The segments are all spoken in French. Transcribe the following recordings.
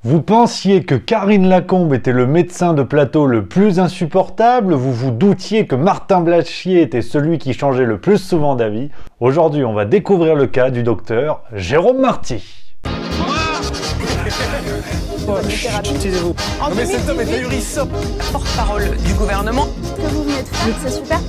Vous pensiez que Karine Lacombe était le médecin de plateau le plus insupportable, vous vous doutiez que Martin Blachier était celui qui changeait le plus souvent d'avis. Aujourd'hui, on va découvrir le cas du docteur Jérôme Marty. Taisez-vous. Non mais cet homme est ahurissant. Porte-parole du gouvernement. Ce que vous venez de faire, c'est super.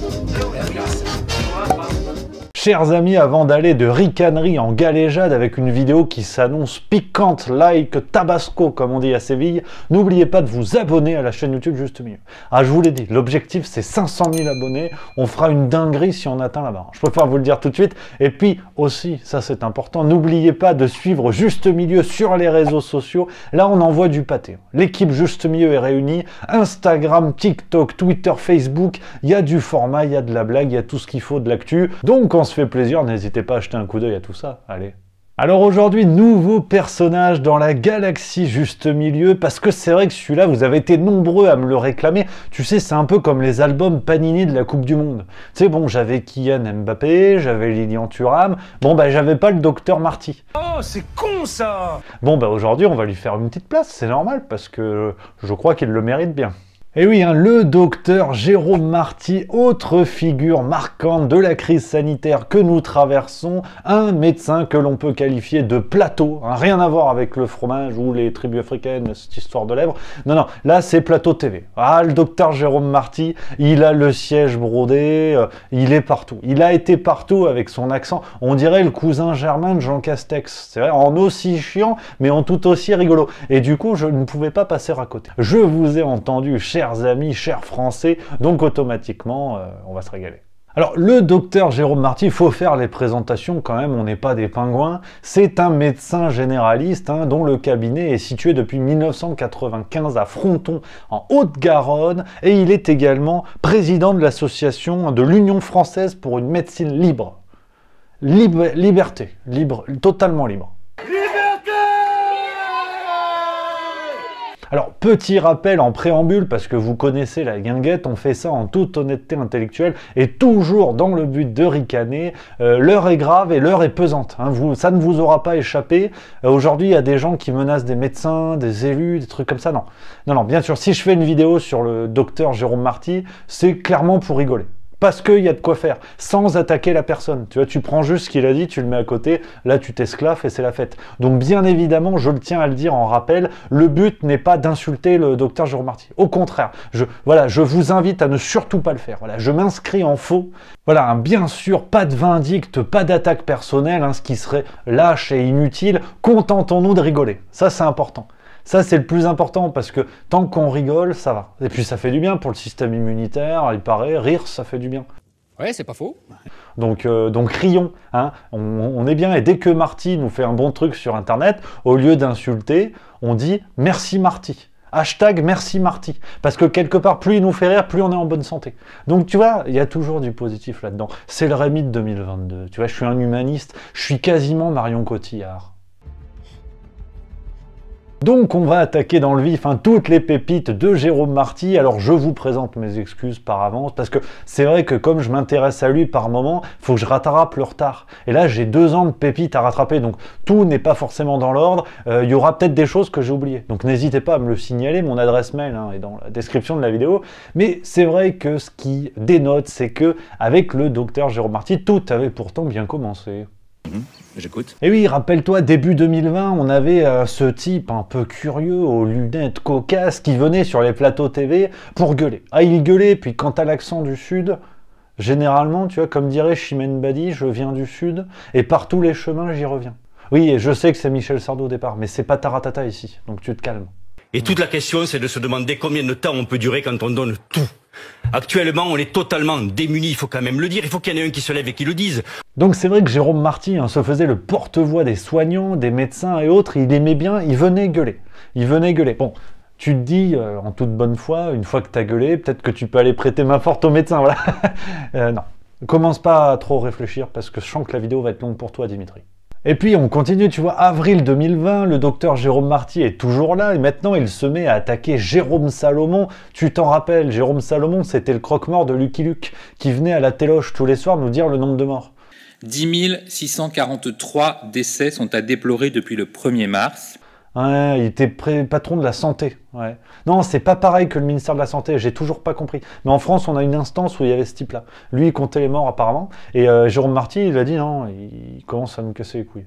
Chers amis, avant d'aller de ricanerie en galéjade avec une vidéo qui s'annonce piquante like Tabasco comme on dit à Séville, n'oubliez pas de vous abonner à la chaîne YouTube Juste Milieu. Ah, je vous l'ai dit, l'objectif c'est 500 000 abonnés, on fera une dinguerie si on atteint la barre. Je préfère vous le dire tout de suite. Et puis aussi, ça c'est important, n'oubliez pas de suivre Juste Milieu sur les réseaux sociaux. Là on envoie du pâté. L'équipe Juste Milieu est réunie, Instagram, TikTok, Twitter, Facebook, il y a du format, il y a de la blague, il y a tout ce qu'il faut de l'actu. Donc on se fait plaisir, n'hésitez pas à jeter un coup d'œil à tout ça, allez. Alors aujourd'hui, nouveau personnage dans la galaxie Juste Milieu, parce que c'est vrai que celui-là, vous avez été nombreux à me le réclamer. Tu sais, c'est un peu comme les albums Panini de la Coupe du Monde. Tu sais, bon, j'avais Kylian Mbappé, j'avais Lilian Thuram, bon, bah j'avais pas le docteur Marty. Oh, c'est con ça. Bon, bah aujourd'hui, on va lui faire une petite place, c'est normal, parce que je crois qu'il le mérite bien. Et oui, hein, le docteur Jérôme Marty, autre figure marquante de la crise sanitaire que nous traversons, un médecin que l'on peut qualifier de plateau, hein, rien à voir avec le fromage ou les tribus africaines, cette histoire de lèvres. Non, non, là c'est plateau TV. Ah, le docteur Jérôme Marty, il a le siège brodé, il est partout. Il a été partout avec son accent, on dirait le cousin germain de Jean Castex. C'est vrai, en aussi chiant, mais en tout aussi rigolo. Et du coup, je ne pouvais pas passer à côté. Je vous ai entendu, chers amis, chers Français, donc automatiquement, on va se régaler. Alors, le docteur Jérôme Marty, il faut faire les présentations quand même, on n'est pas des pingouins. C'est un médecin généraliste hein, dont le cabinet est situé depuis 1995 à Fronton, en Haute-Garonne, et il est également président de l'association de l'Union française pour une médecine libre. Liberté, libre, totalement libre. Alors, petit rappel en préambule, parce que vous connaissez la guinguette, on fait ça en toute honnêteté intellectuelle et toujours dans le but de ricaner. L'heure est grave et l'heure est pesante. Hein, ça ne vous aura pas échappé. Aujourd'hui, il y a des gens qui menacent des médecins, des élus, des trucs comme ça. Non, non, non, bien sûr, si je fais une vidéo sur le docteur Jérôme Marty, c'est clairement pour rigoler. Parce qu'il y a de quoi faire, sans attaquer la personne. Tu vois, tu prends juste ce qu'il a dit, tu le mets à côté, là tu t'esclaves et c'est la fête. Donc bien évidemment, je le tiens à le dire en rappel, le but n'est pas d'insulter le docteur Jérôme Marty. Au contraire, je vous invite à ne surtout pas le faire. Voilà, je m'inscris en faux. Voilà, hein, bien sûr, pas de vindicte, pas d'attaque personnelle, hein, ce qui serait lâche et inutile. Contentons-nous de rigoler. Ça, c'est important. Ça, c'est le plus important parce que tant qu'on rigole, ça va. Et puis, ça fait du bien pour le système immunitaire, il paraît, rire, ça fait du bien. Ouais, c'est pas faux. Donc rions, hein. On est bien. Et dès que Marty nous fait un bon truc sur Internet, au lieu d'insulter, on dit « Merci Marty ». Hashtag merci Marty. Parce que quelque part, plus il nous fait rire, plus on est en bonne santé. Donc tu vois, il y a toujours du positif là-dedans. C'est le Rémi de 2022. Tu vois, je suis un humaniste, je suis quasiment Marion Cotillard. Donc on va attaquer dans le vif hein, toutes les pépites de Jérôme Marty. Alors je vous présente mes excuses par avance parce que c'est vrai que comme je m'intéresse à lui par moment, il faut que je rattrape le retard. Et là j'ai 2 ans de pépites à rattraper, donc tout n'est pas forcément dans l'ordre. Il y aura peut-être des choses que j'ai oubliées. Donc n'hésitez pas à me le signaler, mon adresse mail hein, est dans la description de la vidéo. Mais c'est vrai que ce qui dénote, c'est que avec le docteur Jérôme Marty, tout avait pourtant bien commencé. J'écoute. Et oui, rappelle-toi, début 2020, on avait ce type un peu curieux, aux lunettes cocasses, qui venait sur les plateaux TV pour gueuler. Ah, il gueulait, puis quand t'as l'accent du Sud, généralement, tu vois, comme dirait Chimène Badi, je viens du Sud, et par tous les chemins, j'y reviens. Oui, et je sais que c'est Michel Sardou au départ, mais c'est pas Taratata ici, donc tu te calmes. Et toute la question, c'est de se demander combien de temps on peut durer quand on donne tout. Actuellement, on est totalement démunis, il faut quand même le dire, il faut qu'il y en ait un qui se lève et qui le dise. Donc c'est vrai que Jérôme Marty hein, se faisait le porte-voix des soignants, des médecins et autres, il aimait bien, il venait gueuler. Il venait gueuler. Bon, tu te dis, en toute bonne foi, une fois que t'as gueulé, peut-être que tu peux aller prêter main forte au médecin, voilà. Non, commence pas à trop réfléchir parce que je sens que la vidéo va être longue pour toi, Dimitri. Et puis on continue, tu vois, avril 2020, le docteur Jérôme Marty est toujours là et maintenant il se met à attaquer Jérôme Salomon. Tu t'en rappelles, Jérôme Salomon, c'était le croque-mort de Lucky Luke qui venait à la téloche tous les soirs nous dire le nombre de morts. 10 643 décès sont à déplorer depuis le 1er mars. Ouais, il était patron de la santé. Ouais. Non, c'est pas pareil que le ministère de la Santé, j'ai toujours pas compris. Mais en France, on a une instance où il y avait ce type-là. Lui, il comptait les morts apparemment. Et Jérôme Marty, il a dit non, il commence à nous casser les couilles.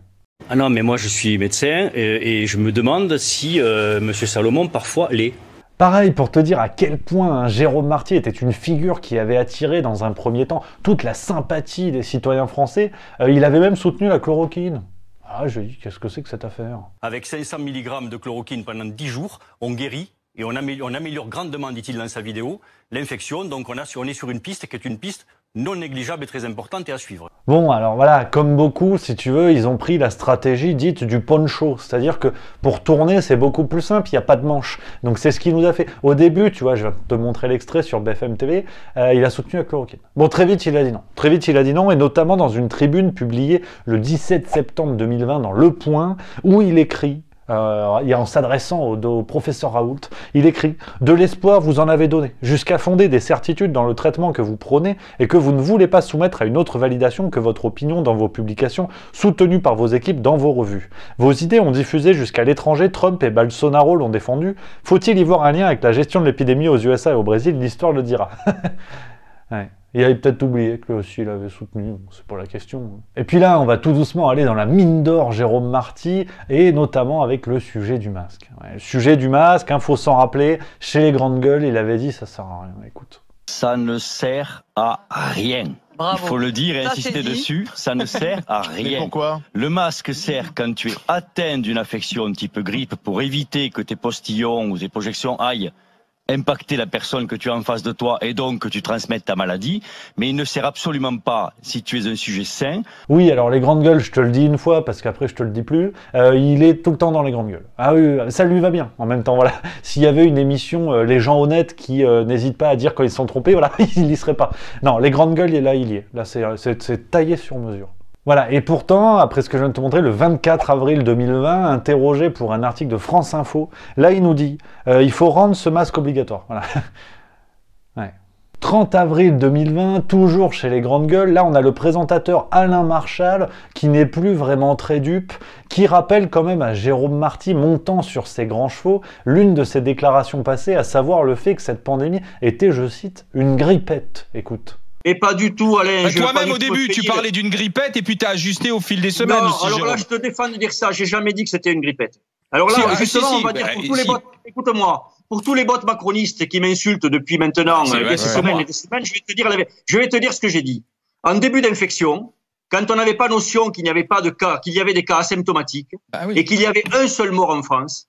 Ah non, mais moi je suis médecin et je me demande si Monsieur Salomon parfois l'est. Pareil, pour te dire à quel point Jérôme Marty était une figure qui avait attiré dans un premier temps toute la sympathie des citoyens français, il avait même soutenu la chloroquine. Ah, je dis, qu'est-ce que c'est que cette affaire? Avec 500 mg de chloroquine pendant 10 jours, on guérit et on améliore grandement, dit-il dans sa vidéo, l'infection. Donc on est sur une piste qui est une piste non négligeable et très importante et à suivre. Bon, alors voilà, comme beaucoup, si tu veux, ils ont pris la stratégie dite du poncho. C'est-à-dire que pour tourner, c'est beaucoup plus simple, il n'y a pas de manche. Donc c'est ce qu'il nous a fait. Au début, tu vois, je vais te montrer l'extrait sur BFM TV, il a soutenu la chloroquine. Bon, très vite, il a dit non. Très vite, il a dit non, et notamment dans une tribune publiée le 17 septembre 2020 dans Le Point, où il écrit... en s'adressant au professeur Raoult, il écrit « De l'espoir vous en avez donné, jusqu'à fonder des certitudes dans le traitement que vous prenez et que vous ne voulez pas soumettre à une autre validation que votre opinion dans vos publications, soutenue par vos équipes dans vos revues. Vos idées ont diffusé jusqu'à l'étranger, Trump et Bolsonaro l'ont défendu. Faut-il y voir un lien avec la gestion de l'épidémie aux USA et au Brésil? L'histoire le dira. » Ouais. Il avait peut-être oublié que lui aussi il avait soutenu, c'est pas la question. Et puis là, on va tout doucement aller dans la mine d'or Jérôme Marty, et notamment avec le sujet du masque. Ouais, le sujet du masque, hein, faut s'en rappeler, chez les grandes gueules, il avait dit ça sert à rien. Écoute. Ça ne sert à rien. Bravo. Il faut le dire et Ça, insister c'est dit. dessus, ça ne sert à rien. Mais pourquoi? Le masque sert quand tu es atteint d'une affection type grippe pour éviter que tes postillons ou tes projections aillent impacter la personne que tu as en face de toi et donc que tu transmettes ta maladie, mais il ne sert absolument pas si tu es un sujet sain. Oui, alors les grandes gueules, je te le dis une fois parce qu'après je te le dis plus, il est tout le temps dans les grandes gueules. Ah oui, ça lui va bien. En même temps, voilà, s'il y avait une émission Les gens honnêtes qui n'hésitent pas à dire quand ils se sont trompés, voilà, il n'y serait pas. Non, les grandes gueules, là il y est. Là c'est taillé sur mesure. Voilà, et pourtant, après ce que je viens de te montrer, le 24 avril 2020, interrogé pour un article de France Info, là il nous dit il faut rendre ce masque obligatoire. Voilà. Ouais. 30 avril 2020, toujours chez les grandes gueules, là on a le présentateur Alain Marchal, qui n'est plus vraiment très dupe, qui rappelle quand même à Jérôme Marty, montant sur ses grands chevaux, l'une de ses déclarations passées, à savoir le fait que cette pandémie était, je cite, une grippette. Écoute. Et pas du tout, Alain. Toi-même, au début, tu parlais d'une grippette et puis tu as ajusté au fil des semaines. Non, aussi, alors Jérôme. là, je te défends de dire ça. J'ai jamais dit que c'était une grippette. Alors là, justement, on va dire pour tous les bots, écoute-moi, pour tous les bots macronistes qui m'insultent depuis maintenant des semaines et des semaines, je vais te dire ce que j'ai dit. En début d'infection, quand on n'avait pas notion qu'il n'y avait pas de cas, qu'il y avait des cas asymptomatiques et qu'il y avait un seul mort en France,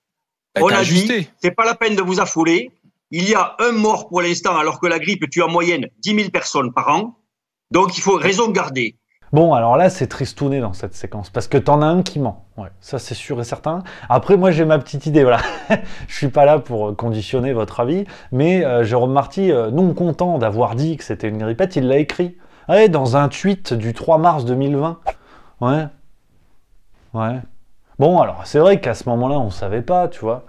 on a dit, c'est pas la peine de vous affoler. Il y a un mort pour l'instant, alors que la grippe tue en moyenne 10 000 personnes par an. Donc, il faut raison garder. Bon, alors là, c'est tristouné dans cette séquence, parce que t'en as un qui ment. Ouais, ça, c'est sûr et certain. Après, moi, j'ai ma petite idée, voilà. Je suis pas là pour conditionner votre avis, mais Jérôme Marty, non content d'avoir dit que c'était une grippette, il l'a écrit. Ouais, dans un tweet du 3 mars 2020. Ouais. Ouais. Bon, alors, c'est vrai qu'à ce moment-là, on savait pas, tu vois.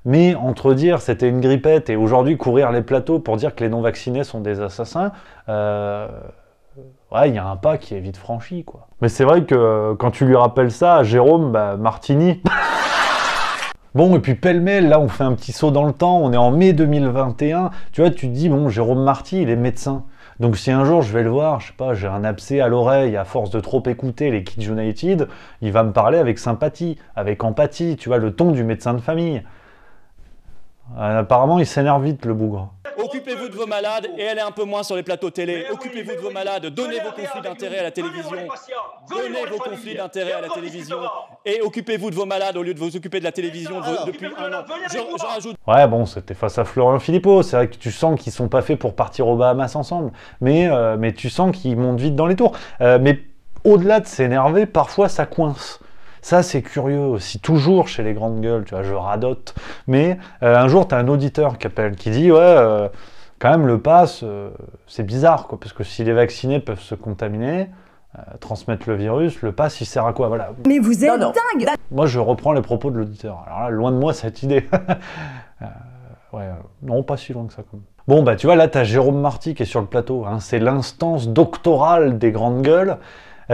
Mais entre dire c'était une grippette et aujourd'hui courir les plateaux pour dire que les non-vaccinés sont des assassins, ouais, il y a un pas qui est vite franchi, quoi. Mais c'est vrai que quand tu lui rappelles ça à Jérôme, bah, Martini... Bon, et puis pêle-mêle, là, on fait un petit saut dans le temps, on est en mai 2021, tu vois, tu te dis, bon, Jérôme Marty, il est médecin. Donc si un jour je vais le voir, je sais pas, j'ai un abcès à l'oreille, à force de trop écouter les Kids United, il va me parler avec sympathie, avec empathie, tu vois, le ton du médecin de famille. Apparemment, il s'énerve vite, le bougre. Occupez-vous de vos malades et allez un peu moins sur les plateaux télé. Occupez-vous de vos malades, donnez vos conflits d'intérêts à la télévision. Donnez vos conflits d'intérêts à la télévision. Et occupez-vous de vos malades au lieu de vous occuper de la télévision depuis un an. Je rajoute... Ouais, bon, c'était face à Florian Philippot. C'est vrai que tu sens qu'ils sont pas faits pour partir aux Bahamas ensemble. Mais tu sens qu'ils montent vite dans les tours. Mais au-delà de s'énerver, parfois ça coince. Ça, c'est curieux aussi, toujours chez les grandes gueules, tu vois, je radote. Mais un jour, tu as un auditeur qui appelle, qui dit « Ouais, quand même, le pass, c'est bizarre, quoi, parce que si les vaccinés peuvent se contaminer, transmettre le virus, le pass, il sert à quoi ?» Voilà. Mais vous êtes dingue! Moi, je reprends les propos de l'auditeur. Alors là, loin de moi, cette idée. Ouais, non, pas si loin que ça, quand même. Bon, bah, tu vois, là, tu as Jérôme Marty qui est sur le plateau. Hein, c'est l'instance doctorale des grandes gueules.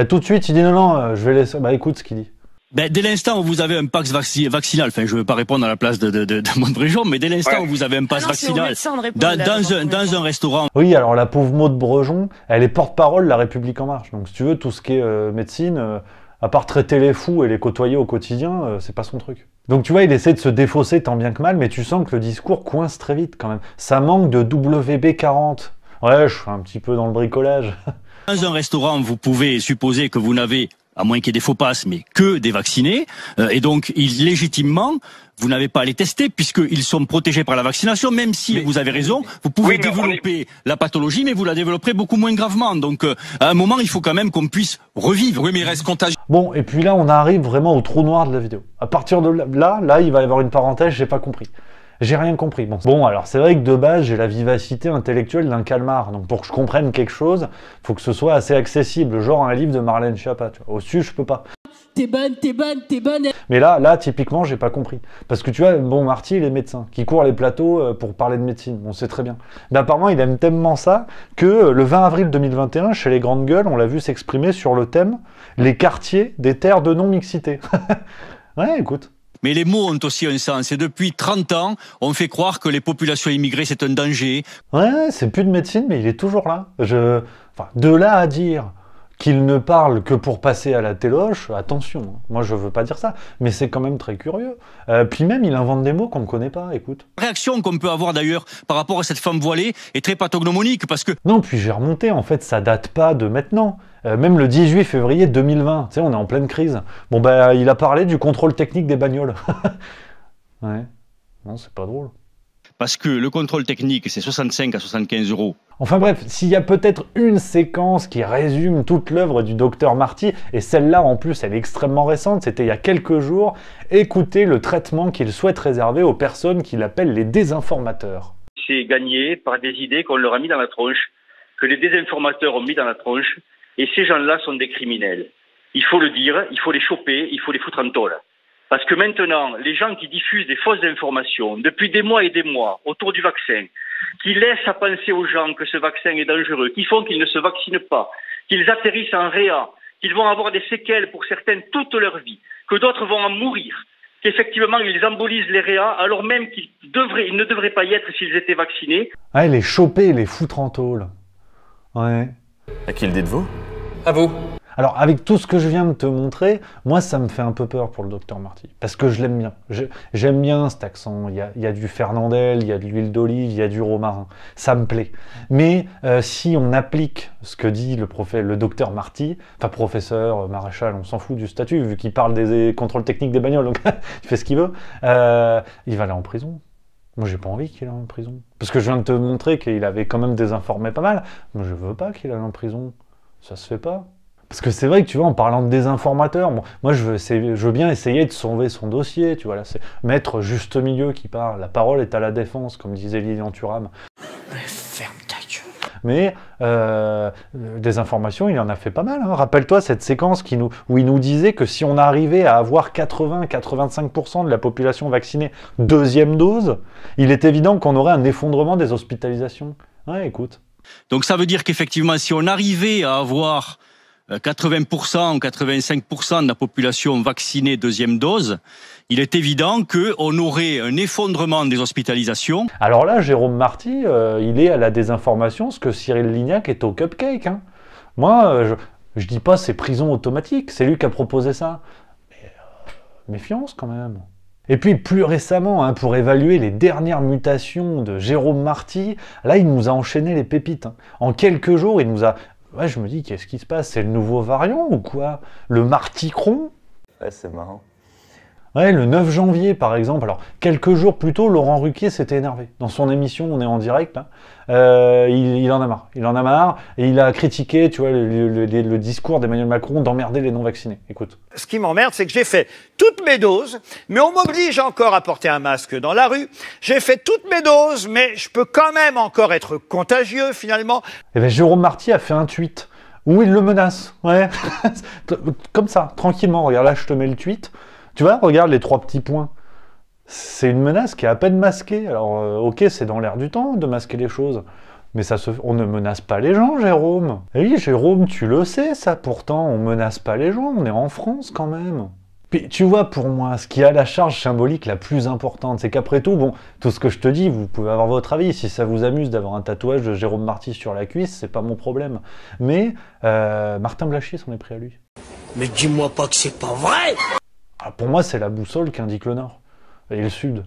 Tout de suite, il dit « Non, non, je vais laisser... » Bah, écoute ce qu'il dit. Ben, dès l'instant où vous avez un pass vaccinal, enfin, je veux pas répondre à la place de Maud mais dès l'instant où vous avez un pass vaccinal dans un restaurant. Oui, alors la pauvre Maud Brejon, elle est porte-parole de La République En Marche. Donc si tu veux, tout ce qui est médecine, à part traiter les fous et les côtoyer au quotidien, c'est pas son truc. Donc tu vois, il essaie de se défausser tant bien que mal, mais tu sens que le discours coince très vite quand même. Ça manque de WB40. Ouais, je suis un petit peu dans le bricolage. Dans un restaurant, vous pouvez supposer que vous n'avez, à moins qu'il y ait des faux passes, mais que des vaccinés. Et donc, légitimement, vous n'avez pas à les tester puisqu'ils sont protégés par la vaccination. Même si, vous avez raison, vous pouvez développer la pathologie, mais vous la développerez beaucoup moins gravement. Donc, à un moment, il faut quand même qu'on puisse revivre. Oui, mais il reste contagieux. Bon, et puis là, on arrive vraiment au trou noir de la vidéo. À partir de là, il va y avoir une parenthèse, j'ai pas compris. J'ai rien compris. Bon, alors c'est vrai que de base, j'ai la vivacité intellectuelle d'un calmar. Donc pour que je comprenne quelque chose, faut que ce soit assez accessible, genre un livre de Marlène Schiappa. Tu vois. Au-dessus, je peux pas. T'es bonne. Mais là, typiquement, j'ai pas compris. Parce que tu vois, bon, Marty, il est médecin, qui court les plateaux pour parler de médecine. On sait très bien. Mais apparemment, il aime tellement ça que le 20 avril 2021, chez les Grandes Gueules, on l'a vu s'exprimer sur le thème « Les quartiers des terres de non-mixité ». Ouais, écoute. Mais les mots ont aussi un sens. Et depuis 30 ans, on fait croire que les populations immigrées, c'est un danger. Ouais, c'est plus de médecine, mais il est toujours là. Enfin, de là à dire qu'il ne parle que pour passer à la téloche, attention. Moi, je veux pas dire ça, mais c'est quand même très curieux. Puis même, il invente des mots qu'on ne connaît pas, écoute. La réaction qu'on peut avoir d'ailleurs par rapport à cette femme voilée est très pathognomonique parce que... Non, puis j'ai remonté, en fait, ça date pas de maintenant. Même le 18 février 2020, tu sais, on est en pleine crise. Bon, bah, il a parlé du contrôle technique des bagnoles. Ouais. Non, c'est pas drôle. Parce que le contrôle technique, c'est 65 à 75 €. Enfin bref, s'il y a peut-être une séquence qui résume toute l'œuvre du docteur Marty, et celle-là en plus elle est extrêmement récente, c'était il y a quelques jours, écoutez le traitement qu'il souhaite réserver aux personnes qu'il appelle les désinformateurs. C'est gagné par des idées qu'on leur a mis dans la tronche, que les désinformateurs ont mis dans la tronche, et ces gens-là sont des criminels. Il faut le dire, il faut les choper, il faut les foutre en tôle. Parce que maintenant, les gens qui diffusent des fausses informations depuis des mois et des mois autour du vaccin, qui laissent à penser aux gens que ce vaccin est dangereux, qui font qu'ils ne se vaccinent pas, qu'ils atterrissent en réa, qu'ils vont avoir des séquelles pour certaines toute leur vie, que d'autres vont en mourir, qu'effectivement ils embolisent les réas alors même qu'ils ne devraient pas y être s'ils étaient vaccinés. Ouais, les choper, les foutre en tôle. Ouais. À qui le dites-vous? À vous. Alors, avec tout ce que je viens de te montrer, moi, ça me fait un peu peur pour le docteur Marty. Parce que je l'aime bien. J'aime bien cet accent. Il y a du Fernandel, il y a de l'huile d'olive, il y a du romarin. Ça me plaît. Mais si on applique ce que dit le docteur Marty, enfin professeur, maréchal, on s'en fout du statut, vu qu'il parle des contrôles techniques des bagnoles, donc il fait ce qu'il veut, il va aller en prison. Moi, j'ai pas envie qu'il aille en prison. Parce que je viens de te montrer qu'il avait quand même désinformé pas mal. Moi, je veux pas qu'il aille en prison. Ça se fait pas. Parce que c'est vrai que tu vois, en parlant de désinformateurs, bon, moi je veux bien essayer de sauver son dossier, tu vois, là, c'est mettre juste milieu qui parle. La parole est à la défense, comme disait Lilian Thuram. Ferme ta gueule. Mais des informations, il en a fait pas mal. Hein. Rappelle-toi cette séquence où il nous disait que si on arrivait à avoir 80-85% de la population vaccinée deuxième dose, il est évident qu'on aurait un effondrement des hospitalisations. Ouais, écoute. Donc ça veut dire qu'effectivement, si on arrivait à avoir 80% ou 85% de la population vaccinée deuxième dose, il est évident qu'on aurait un effondrement des hospitalisations. Alors là, Jérôme Marty, il est à la désinformation, ce que Cyril Lignac est au cupcake. Hein. Moi, je dis pas c'est prison automatique, c'est lui qui a proposé ça. Mais méfiance quand même. Et puis plus récemment, hein, pour évaluer les dernières mutations de Jérôme Marty, là il nous a enchaîné les pépites. Hein. En quelques jours, il nous a... Ouais, je me dis, qu'est-ce qui se passe? C'est le nouveau variant ou quoi? Le Marticron? Ouais, c'est marrant. Ouais, le 9 janvier, par exemple. Alors, quelques jours plus tôt, Laurent Ruquier s'était énervé. Dans son émission, on est en direct, là. Il en a marre. Il en a marre et il a critiqué, tu vois, le discours d'Emmanuel Macron d'emmerder les non-vaccinés. Écoute. Ce qui m'emmerde, c'est que j'ai fait toutes mes doses, mais on m'oblige encore à porter un masque dans la rue. J'ai fait toutes mes doses, mais je peux quand même encore être contagieux, finalement. Eh bien, Jérôme Marty a fait un tweet où il le menace. Ouais. Comme ça, tranquillement. Regarde, là, je te mets le tweet. Tu vois, regarde les 3 petits points. C'est une menace qui est à peine masquée. Alors, ok, c'est dans l'air du temps de masquer les choses. Mais on ne menace pas les gens, Jérôme. Et oui, Jérôme, tu le sais, ça. Pourtant, on menace pas les gens. On est en France, quand même. Puis, tu vois, pour moi, ce qui a la charge symbolique la plus importante, c'est qu'après tout, bon, tout ce que je te dis, vous pouvez avoir votre avis. Si ça vous amuse d'avoir un tatouage de Jérôme Marty sur la cuisse, c'est pas mon problème. Mais Martin Blachier s'en est pris à lui. Mais dis-moi pas que c'est pas vrai! Ah, pour moi, c'est la boussole qui indique le nord, et le sud.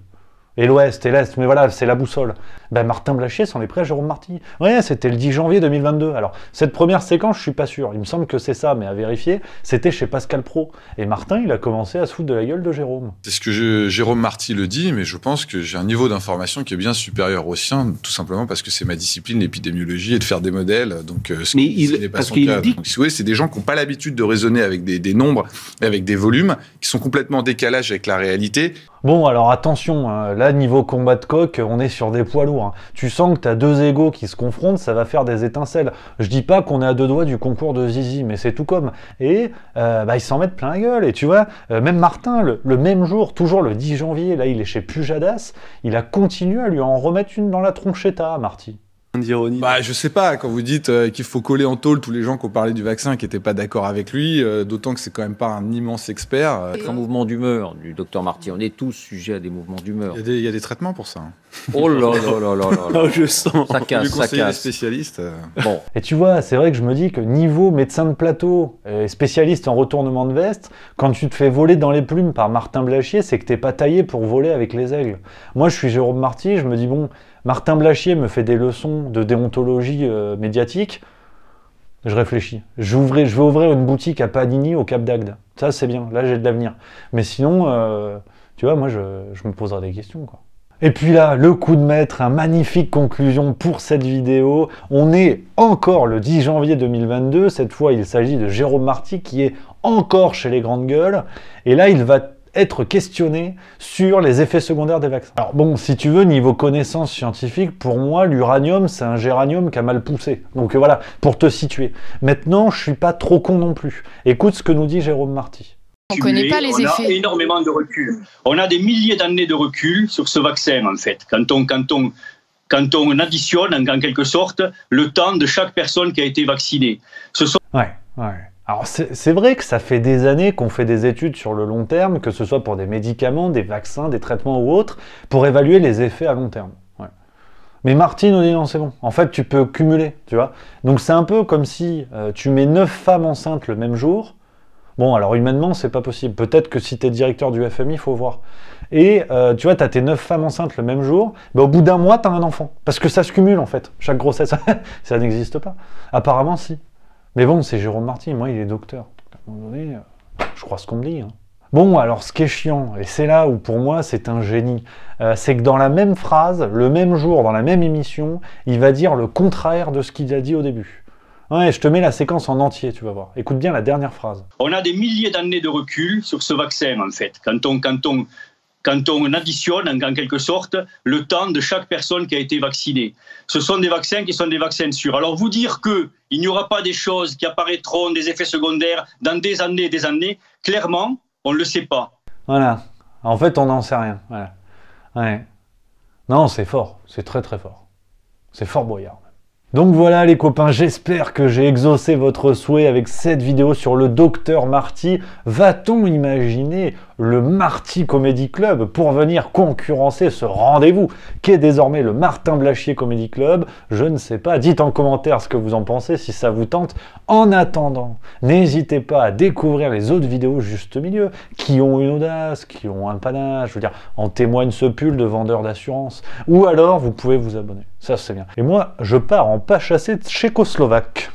Et l'ouest, et l'est, mais voilà, c'est la boussole. Ben, Martin Blachier s'en est pris à Jérôme Marty. Ouais, c'était le 10 janvier 2022. Alors, cette première séquence, je suis pas sûr. Il me semble que c'est ça, mais à vérifier, c'était chez Pascal Praud. Et Martin, il a commencé à se foutre de la gueule de Jérôme. C'est ce que Jérôme Marty le dit, mais je pense que j'ai un niveau d'information qui est bien supérieur au sien, tout simplement parce que c'est ma discipline, l'épidémiologie, et de faire des modèles. Donc, ce n'est pas son cas. Donc, si vous voulez, c'est des gens qui n'ont pas l'habitude de raisonner avec des nombres, avec des volumes, qui sont complètement en décalage avec la réalité. Bon, alors attention, hein, là, niveau combat de coq, on est sur des poids lourds. Hein. Tu sens que tu as deux égos qui se confrontent, ça va faire des étincelles. Je dis pas qu'on est à deux doigts du concours de Zizi, mais c'est tout comme. Et ils s'en mettent plein la gueule. Et tu vois, même Martin, le même jour, toujours le 10 janvier, là, il est chez Pujadas, il a continué à lui en remettre une dans la tronchetta, Marty. D'ironie. Bah, je sais pas, quand vous dites qu'il faut coller en tôle tous les gens qui ont parlé du vaccin qui n'étaient pas d'accord avec lui, d'autant que c'est quand même pas un immense expert. C'est un mouvement d'humeur du docteur Marty. On est tous sujets à des mouvements d'humeur. Il y a des traitements pour ça. Hein. Oh là là là là là là. Je sens. Ça casse, ça casse. Les spécialistes. Bon. Et tu vois, c'est vrai que je me dis que niveau médecin de plateau, spécialiste en retournement de veste, quand tu te fais voler dans les plumes par Martin Blachier, c'est que t'es pas taillé pour voler avec les aigles. Moi, je suis Jérôme Marty, je me dis bon, Martin Blachier me fait des leçons de déontologie médiatique, je réfléchis. Je vais ouvrir une boutique à Panini au Cap d'Agde. Ça, c'est bien, là j'ai de l'avenir. Mais sinon, tu vois, moi je me poserai des questions, quoi. Et puis là, le coup de maître, une magnifique conclusion pour cette vidéo. On est encore le 10 janvier 2022. Cette fois, il s'agit de Jérôme Marty qui est encore chez les grandes gueules. Et là, il va être questionné sur les effets secondaires des vaccins. Alors bon, si tu veux, niveau connaissance scientifique, pour moi, l'uranium, c'est un géranium qui a mal poussé. Donc voilà, pour te situer. Maintenant, je suis pas trop con non plus. Écoute ce que nous dit Jérôme Marty. On ne connaît pas les effets. On a énormément de recul. On a des milliers d'années de recul sur ce vaccin, en fait. Quand on additionne, en quelque sorte, le temps de chaque personne qui a été vaccinée. Ouais. Alors c'est vrai que ça fait des années qu'on fait des études sur le long terme, que ce soit pour des médicaments, des vaccins, des traitements ou autres, pour évaluer les effets à long terme. Ouais. Mais Marty nous dit non, c'est bon. En fait, tu peux cumuler, tu vois. Donc c'est un peu comme si tu mets 9 femmes enceintes le même jour. Bon, alors humainement, c'est pas possible. Peut-être que si tu es directeur du FMI, il faut voir. Et tu vois, tu as tes 9 femmes enceintes le même jour, bah, au bout d'un mois, tu as un enfant. Parce que ça se cumule, en fait. Chaque grossesse, ça n'existe pas. Apparemment, si. Mais bon, c'est Jérôme Marty, moi, il est docteur. À un moment donné, je crois ce qu'on me dit. Hein. Bon, alors, ce qui est chiant, et c'est là où, pour moi, c'est un génie, c'est que dans la même phrase, le même jour, dans la même émission, il va dire le contraire de ce qu'il a dit au début. Ouais, je te mets la séquence en entier, tu vas voir. Écoute bien la dernière phrase. On a des milliers d'années de recul sur ce vaccin, en fait. Quand on additionne, en quelque sorte, le temps de chaque personne qui a été vaccinée. Ce sont des vaccins qui sont des vaccins sûrs. Alors, vous dire qu'il n'y aura pas des choses qui apparaîtront, des effets secondaires, dans des années, clairement, on ne le sait pas. Voilà. En fait, on n'en sait rien. Voilà. Ouais. Non, c'est fort. C'est très, très fort. C'est Fort Boyard. Donc voilà les copains, j'espère que j'ai exaucé votre souhait avec cette vidéo sur le docteur Marty. Va-t-on imaginer le Marty Comedy Club pour venir concurrencer ce rendez-vous qu'est désormais le Martin Blachier Comedy Club? Je ne sais pas, dites en commentaire ce que vous en pensez si ça vous tente. En attendant, n'hésitez pas à découvrir les autres vidéos juste milieu qui ont une audace, qui ont un panache, je veux dire, en témoigne ce pull de vendeur d'assurance. Ou alors vous pouvez vous abonner, ça c'est bien. Et moi je pars en pas chasser tchécoslovaque.